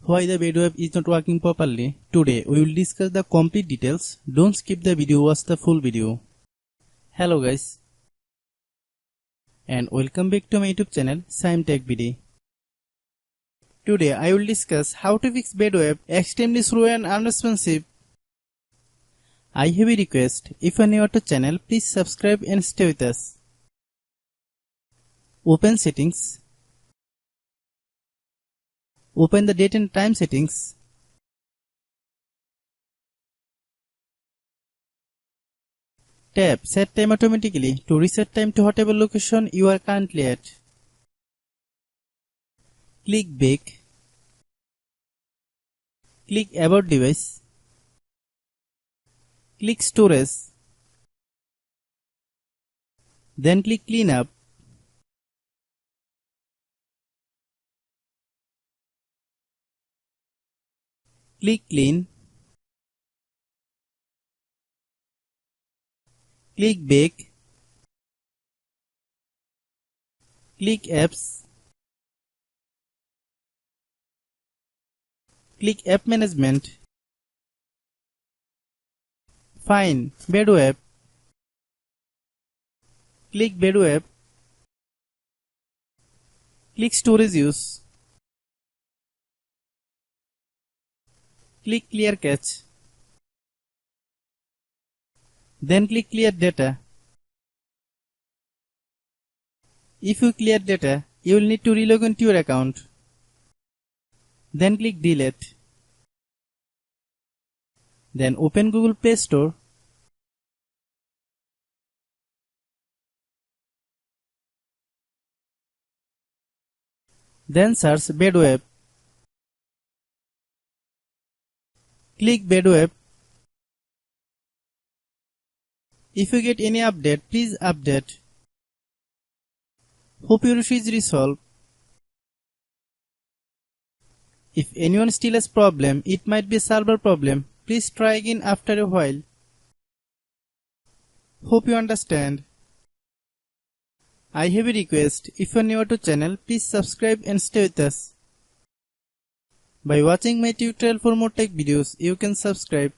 Why the Badoo app is not working properly. Today we will discuss the complete details. Don't skip the video, watch the full video. Hello guys, and welcome back to my YouTube channel Shaem Tech BD. Today I will discuss how to fix Badoo app extremely slow and unresponsive. I have a request. If you are new to channel, please subscribe and stay with us. Open settings. Open the date and time settings. Tap Set Time automatically to reset time to whatever location you are currently at. Click Back. Click About Device. Click Storage. Then click Clean Up. Click Clean. Click Back. Click Apps. Click App Management. Find Badoo app. Click Badoo app. Click Storage Use. Click Clear Cache. Then click Clear Data. If you clear data, you will need to relog into your account. Then click Delete. Then open Google Play Store. Then search Badoo app. Click Badoo app. If you get any update, please update. Hope your issue is resolved. If anyone still has problem, it might be a server problem. Please try again after a while. Hope you understand. I have a request. If you are new to channel, please subscribe and stay with us. By watching my tutorial for more tech videos, you can subscribe.